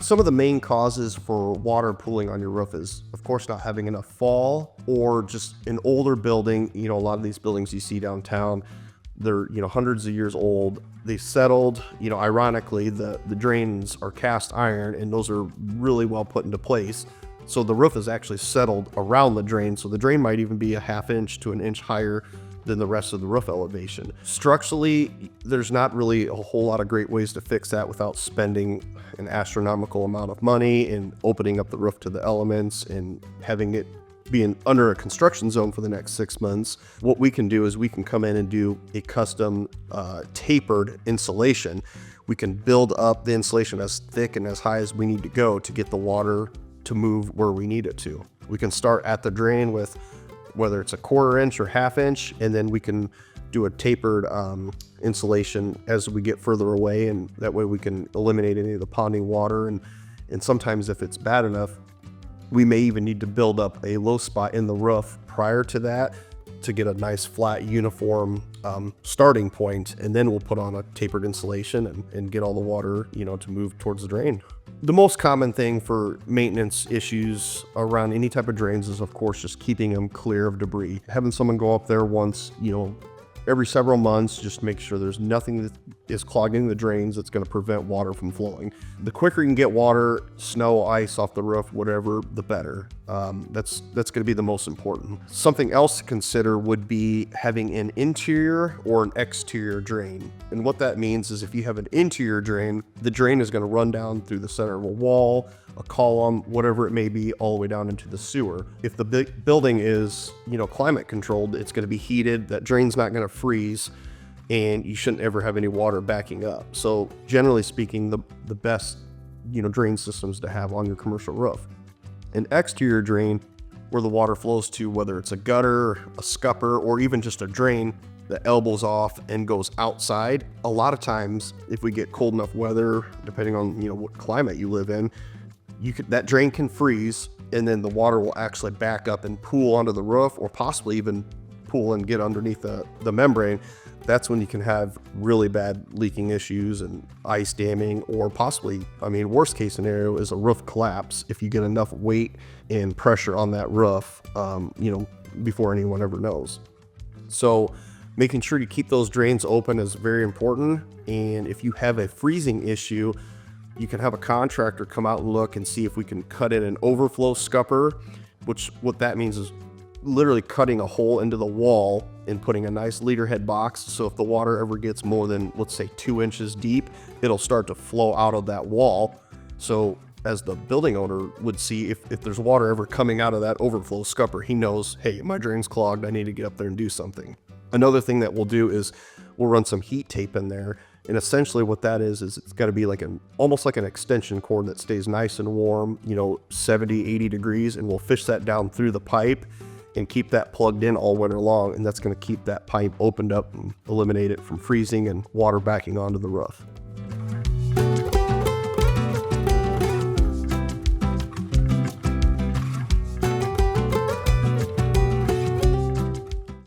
Some of the main causes for water pooling on your roof is, of course, not having enough fall, or just an older building. A lot of these buildings you see downtown, they're, hundreds of years old. They settled, ironically, the drains are cast iron, and those are really well put into place. So the roof is actually settled around the drain. So the drain might even be a ½ inch to an inch higher than the rest of the roof elevation. Structurally, there's not really a whole lot of great ways to fix that without spending an astronomical amount of money and opening up the roof to the elements and having it being under a construction zone for the next 6 months. What we can do is we can come in and do a custom tapered insulation. We can build up the insulation as thick and as high as we need to go to get the water to move where we need it to. We can start at the drain with whether it's a 1/4 inch or ½ inch, and then we can do a tapered insulation as we get further away, and that way we can eliminate any of the ponding water. And sometimes if it's bad enough, we may even need to build up a low spot in the roof prior to that to get a nice flat uniform starting point, and then we'll put on a tapered insulation and get all the water to move towards the drain. The most common thing for maintenance issues around any type of drains is, of course, just keeping them clear of debris. Having someone go up there once, every several months, just make sure there's nothing that is clogging the drains that's going to prevent water from flowing. The quicker you can get water, snow, ice off the roof, whatever, the better. That's going to be the most important. Something else to consider would be having an interior or an exterior drain. And what that means is if you have an interior drain, the drain is going to run down through the center of a wall, a column, whatever it may be, all the way down into the sewer. If the building is, climate controlled, it's going to be heated, that drain's not going to freeze, and you shouldn't ever have any water backing up. So generally speaking, the best, drain systems to have on your commercial roof. An exterior drain where the water flows to, whether it's a gutter, a scupper, or even just a drain that elbows off and goes outside. A lot of times, if we get cold enough weather, depending on, what climate you live in, that drain can freeze, and then the water will actually back up and pool onto the roof, or possibly even pool and get underneath the membrane. That's when you can have really bad leaking issues and ice damming, or possibly, worst case scenario is a roof collapse if you get enough weight and pressure on that roof, before anyone ever knows. So making sure to keep those drains open is very important. And if you have a freezing issue, you can have a contractor come out and look and see if we can cut in an overflow scupper, which what that means is literally cutting a hole into the wall and putting a nice leader head box. So if the water ever gets more than, let's say, 2 inches deep, it'll start to flow out of that wall. So as the building owner would see, if there's water ever coming out of that overflow scupper, he knows, hey, my drain's clogged, I need to get up there and do something. Another thing that we'll do is we'll run some heat tape in there. And essentially what that is it's got to be like almost like an extension cord that stays nice and warm, 70, 80 degrees, and we'll fish that down through the pipe and keep that plugged in all winter long. And that's going to keep that pipe opened up and eliminate it from freezing and water backing onto the roof.